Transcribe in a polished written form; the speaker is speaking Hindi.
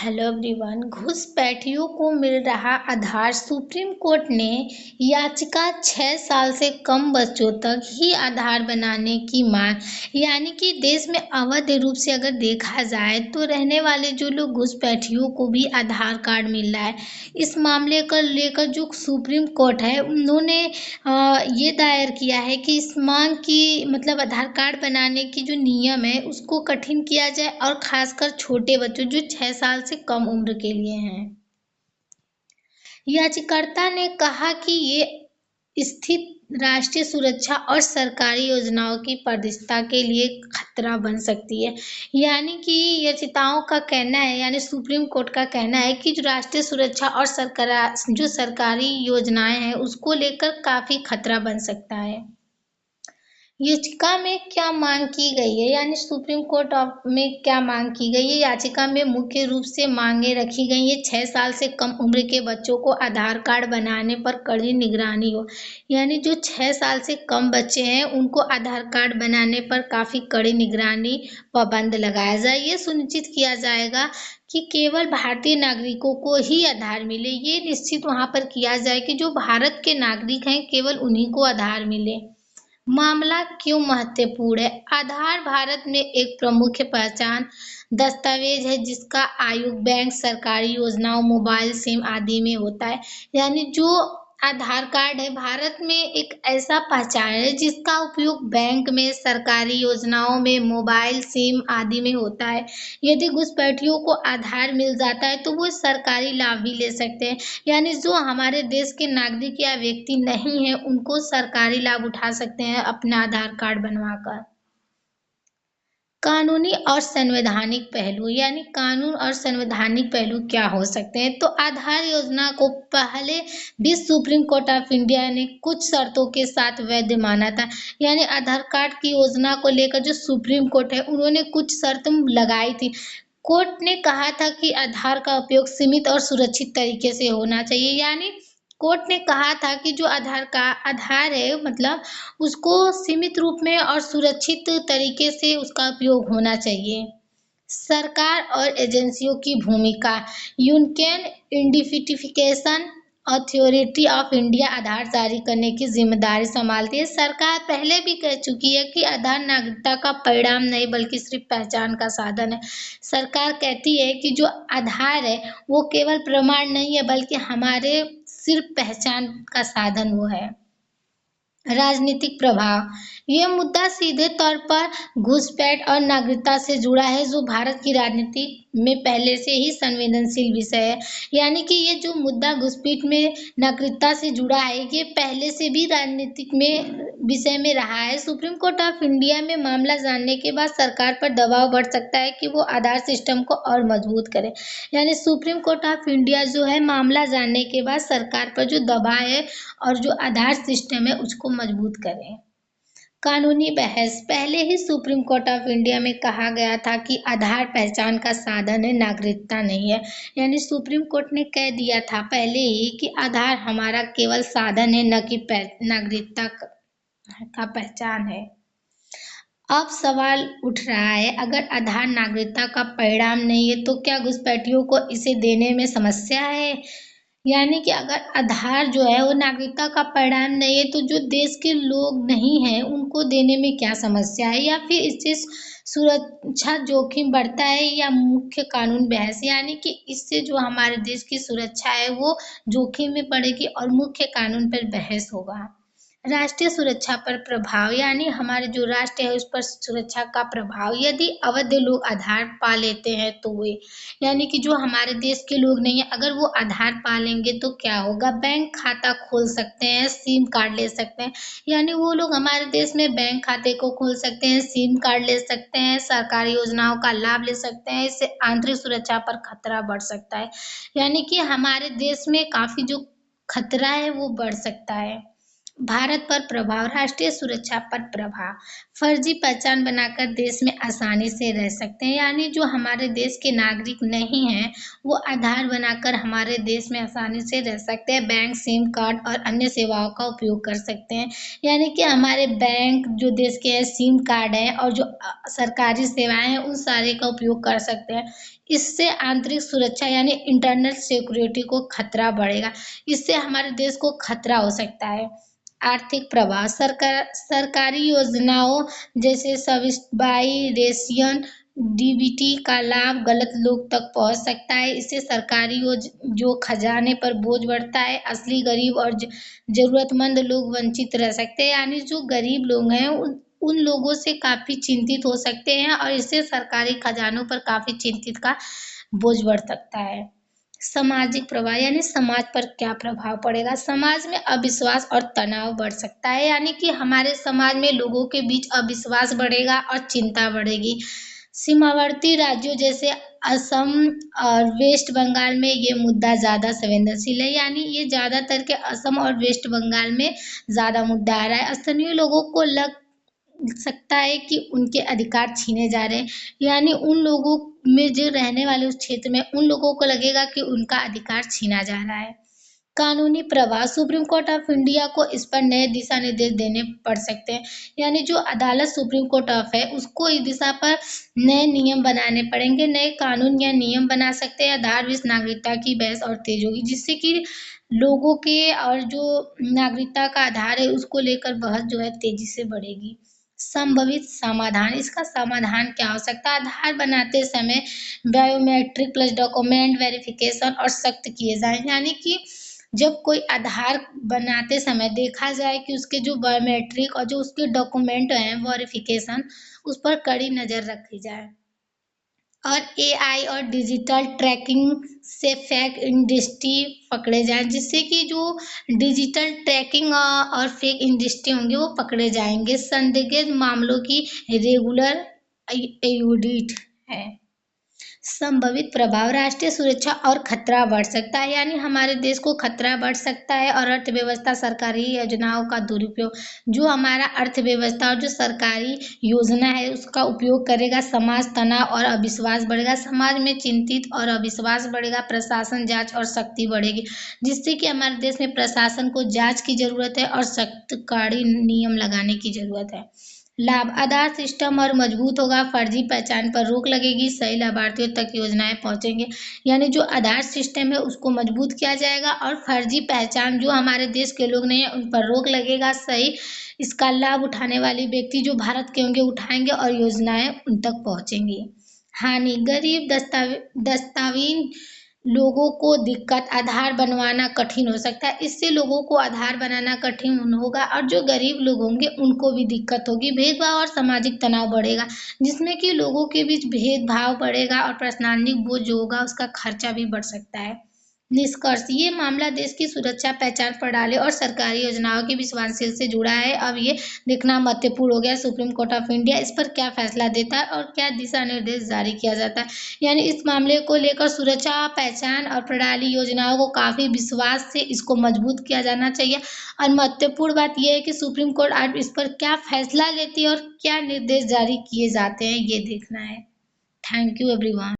Hello everyone. घुसपैठियों को मिल रहा आधार। सुप्रीम कोर्ट ने याचिका 6 साल से कम बच्चों तक ही आधार बनाने की मांग, यानी कि देश में अवैध रूप से अगर देखा जाए तो रहने वाले जो लोग घुसपैठियों को भी आधार कार्ड मिल रहा है। इस मामले को लेकर जो सुप्रीम कोर्ट है उन्होंने ये दायर किया है कि इस मांग की मतलब आधार कार्ड बनाने की जो नियम है उसको कठिन किया जाए और खासकर छोटे बच्चों जो 6 साल से कम उम्र के लिए हैं। याचिकाकर्ता ने कहा कि ये स्थिति राष्ट्रीय सुरक्षा और सरकारी योजनाओं की पारदर्शिता के लिए खतरा बन सकती है। यानी कि याचिकाओं का कहना है, यानी सुप्रीम कोर्ट का कहना है कि जो राष्ट्रीय सुरक्षा और जो सरकारी योजनाएं हैं उसको लेकर काफी खतरा बन सकता है। याचिका में क्या मांग की गई है, यानी सुप्रीम कोर्ट में क्या मांग की गई है। याचिका में मुख्य रूप से मांगे रखी गई है 6 साल से कम उम्र के बच्चों को आधार कार्ड बनाने पर कड़ी निगरानी हो। यानी जो 6 साल से कम बच्चे हैं उनको आधार कार्ड बनाने पर काफी कड़ी निगरानी पाबंद लगाया जाए। ये सुनिश्चित किया जाएगा कि केवल भारतीय नागरिकों को ही आधार मिले। ये निश्चित वहां पर किया जाए कि जो भारत के नागरिक हैं केवल उन्हीं को आधार मिले। मामला क्यों महत्वपूर्ण है? आधार भारत में एक प्रमुख पहचान दस्तावेज है जिसका आयोग बैंक, सरकारी योजनाओं, मोबाइल सिम आदि में होता है। यानी जो आधार कार्ड है भारत में एक ऐसा पहचान है जिसका उपयोग बैंक में, सरकारी योजनाओं में, मोबाइल सिम आदि में होता है। यदि घुसपैठियों को आधार मिल जाता है तो वो सरकारी लाभ भी ले सकते हैं। यानी जो हमारे देश के नागरिक या व्यक्ति नहीं है उनको सरकारी लाभ उठा सकते हैं अपना आधार कार्ड बनवाकर। कानूनी और संवैधानिक पहलू, यानी कानून और संवैधानिक पहलू क्या हो सकते हैं। तो आधार योजना को पहले भी सुप्रीम कोर्ट ऑफ इंडिया ने कुछ शर्तों के साथ वैध माना था। यानी आधार कार्ड की योजना को लेकर जो सुप्रीम कोर्ट है उन्होंने कुछ शर्त लगाई थी। कोर्ट ने कहा था कि आधार का उपयोग सीमित और सुरक्षित तरीके से होना चाहिए। यानी कोर्ट ने कहा था कि जो आधार है मतलब उसको सीमित रूप में और सुरक्षित तरीके से उसका उपयोग होना चाहिए। सरकार और एजेंसियों की भूमिका। Union identification authority of India Aadhaar जारी करने की जिम्मेदारी संभालती है। सरकार पहले भी कह चुकी है कि आधार नागरिकता का परिणाम नहीं बल्कि सिर्फ पहचान का साधन है। सरकार कहती है कि जो आधार है वो केवल प्रमाण नहीं है बल्कि हमारे सिर्फ पहचान का साधन वो है। राजनीतिक प्रभाव। यह मुद्दा सीधे तौर पर घुसपैठ और नागरिकता से जुड़ा है जो भारत की राजनीति में पहले से ही संवेदनशील विषय है। यानी कि ये जो मुद्दा घुसपैठ में नागरिकता से जुड़ा है ये पहले से भी राजनीतिक में विषय में रहा है। सुप्रीम कोर्ट ऑफ इंडिया में मामला जानने के बाद सरकार पर दबाव बढ़ सकता है कि वो आधार सिस्टम को और मजबूत करे। यानी सुप्रीम कोर्ट ऑफ इंडिया जो है मामला जानने के बाद सरकार पर जो दबाव है और जो आधार सिस्टम है उसको मजबूत करें। कानूनी बहस। पहले ही सुप्रीम कोर्ट ऑफ इंडिया में कहा गया था कि आधार पहचान का साधन है, नागरिकता नहीं है। यानी सुप्रीम कोर्ट ने कह दिया था पहले ही कि आधार हमारा केवल साधन है, न कि नागरिकता का पहचान है। अब सवाल उठ रहा है अगर आधार नागरिकता का परिणाम नहीं है तो क्या घुसपैठियों को इसे देने में समस्या है। यानी कि अगर आधार जो है वो नागरिकता का परिणाम नहीं है तो जो देश के लोग नहीं हैं उनको देने में क्या समस्या है, या फिर इससे सुरक्षा जोखिम बढ़ता है या मुख्य कानून बहस। यानी कि इससे जो हमारे देश की सुरक्षा है वो जोखिम में पड़ेगी और मुख्य कानून पर बहस होगा। राष्ट्रीय सुरक्षा पर प्रभाव, यानी हमारे जो राष्ट्र है उस पर सुरक्षा का प्रभाव। यदि अवैध लोग आधार पा लेते हैं तो वे, यानी कि जो हमारे देश के लोग नहीं है अगर वो आधार पा लेंगे तो क्या होगा। बैंक खाता खोल सकते हैं, सिम कार्ड ले सकते हैं। यानी वो लोग हमारे देश में बैंक खाते को खोल सकते हैं, सिम कार्ड ले सकते हैं, सरकारी योजनाओं का लाभ ले सकते हैं। इससे आंतरिक सुरक्षा पर खतरा बढ़ सकता है। यानी कि हमारे देश में काफी जो खतरा है वो बढ़ सकता है। भारत पर प्रभाव, राष्ट्रीय सुरक्षा पर प्रभाव। फर्जी पहचान बनाकर देश में आसानी से रह सकते हैं, यानी जो हमारे देश के नागरिक नहीं हैं वो आधार बनाकर हमारे देश में आसानी से रह सकते हैं। बैंक, सिम कार्ड और अन्य सेवाओं का उपयोग कर सकते हैं, यानी कि हमारे बैंक जो देश के हैं, सिम कार्ड है और जो सरकारी सेवाएं हैं उन सारे का उपयोग कर सकते हैं। इससे आंतरिक सुरक्षा यानी इंटरनल सिक्योरिटी को खतरा बढ़ेगा। इससे हमारे देश को खतरा हो सकता है। आर्थिक प्रभाव, सरकारी योजनाओं जैसे सब्सिडाई रेशन, डीबीटी का लाभ गलत लोग तक पहुंच सकता है। इससे सरकारी जो खजाने पर बोझ बढ़ता है। असली गरीब और जरूरतमंद लोग वंचित रह सकते हैं, यानी जो गरीब लोग हैं उन लोगों से काफी चिंतित हो सकते हैं और इससे सरकारी खजानों पर काफी चिंतित का बोझ बढ़ सकता है। सामाजिक प्रभाव यानी समाज पर क्या प्रभाव पड़ेगा। समाज में अविश्वास और तनाव बढ़ सकता है, यानी कि हमारे समाज में लोगों के बीच अविश्वास बढ़ेगा और चिंता बढ़ेगी। सीमावर्ती राज्यों जैसे असम और वेस्ट बंगाल में ये मुद्दा ज़्यादा संवेदनशील है, यानी ये ज़्यादातर के असम और वेस्ट बंगाल में ज़्यादा मुद्दा आ रहा है। स्थानीय लोगों को लग सकता है कि उनके अधिकार छीने जा रहे हैं, यानी उन लोगों में जो रहने वाले उस क्षेत्र में उन लोगों को लगेगा कि उनका अधिकार छीना जा रहा है। कानूनी प्रभाव, सुप्रीम कोर्ट ऑफ इंडिया को इस पर नए दिशा निर्देश देने पड़ सकते हैं, यानी जो अदालत सुप्रीम कोर्ट ऑफ है उसको इस दिशा पर नए नियम बनाने पड़ेंगे। नए कानून या नियम बना सकते हैं। आधार विश नागरिकता की बहस और तेज होगी, जिससे कि लोगों के और जो नागरिकता का आधार है उसको लेकर बहस जो है तेजी से बढ़ेगी। संभवित समाधान, इसका समाधान क्या हो सकता है। आधार बनाते समय बायोमेट्रिक प्लस डॉक्यूमेंट वेरिफिकेशन और सख्त किए जाए, यानी कि जब कोई आधार बनाते समय देखा जाए कि उसके जो बायोमेट्रिक और जो उसके डॉक्यूमेंट हैं वेरिफिकेशन उस पर कड़ी नज़र रखी जाए। और एआई और डिजिटल ट्रैकिंग से फेक इंडस्ट्री पकड़े जाएं, जिससे कि जो डिजिटल ट्रैकिंग और फेक इंडस्ट्री होंगे वो पकड़े जाएंगे। संदिग्ध मामलों की रेगुलर ऑडिट है। संभावित प्रभाव, राष्ट्रीय सुरक्षा और खतरा बढ़ सकता है, यानी हमारे देश को खतरा बढ़ सकता है। और अर्थव्यवस्था, सरकारी योजनाओं का दुरुपयोग, जो हमारा अर्थव्यवस्था और जो सरकारी योजना है उसका उपयोग करेगा। समाज तनाव और अविश्वास बढ़ेगा, समाज में चिंतित और अविश्वास बढ़ेगा। प्रशासन, जांच और सख्ती बढ़ेगी, जिससे कि हमारे देश में प्रशासन को जांच की जरूरत है और सख्त कड़ी नियम लगाने की जरूरत है। लाभ, आधार सिस्टम और मजबूत होगा। फर्जी पहचान पर रोक लगेगी। सही लाभार्थियों तक योजनाएं पहुंचेंगे, यानी जो आधार सिस्टम है उसको मजबूत किया जाएगा और फर्जी पहचान जो हमारे देश के लोग नहीं है उन पर रोक लगेगा। सही इसका लाभ उठाने वाले व्यक्ति जो भारत के होंगे उठाएंगे और योजनाएं उन तक पहुंचेंगी। हानि, गरीब दस्तावेज लोगों को दिक्कत, आधार बनवाना कठिन हो सकता है। इससे लोगों को आधार बनाना कठिन होगा और जो गरीब लोग होंगे उनको भी दिक्कत होगी। भेदभाव और सामाजिक तनाव बढ़ेगा, जिसमें कि लोगों के बीच भेदभाव बढ़ेगा और प्रशासनिक बोझ जो होगा उसका खर्चा भी बढ़ सकता है। निष्कर्ष, ये मामला देश की सुरक्षा, पहचान प्रणाली और सरकारी योजनाओं की विश्वसनीयता से जुड़ा है। अब ये देखना महत्वपूर्ण हो गया सुप्रीम कोर्ट ऑफ इंडिया इस पर क्या फैसला देता है और क्या दिशा निर्देश जारी किया जाता है। यानी इस मामले को लेकर सुरक्षा, पहचान और प्रणाली योजनाओं को काफी विश्वास से इसको मजबूत किया जाना चाहिए। और महत्वपूर्ण बात यह है कि सुप्रीम कोर्ट आज इस पर क्या फैसला लेती है और क्या निर्देश जारी किए जाते हैं, ये देखना है। Thank you everyone.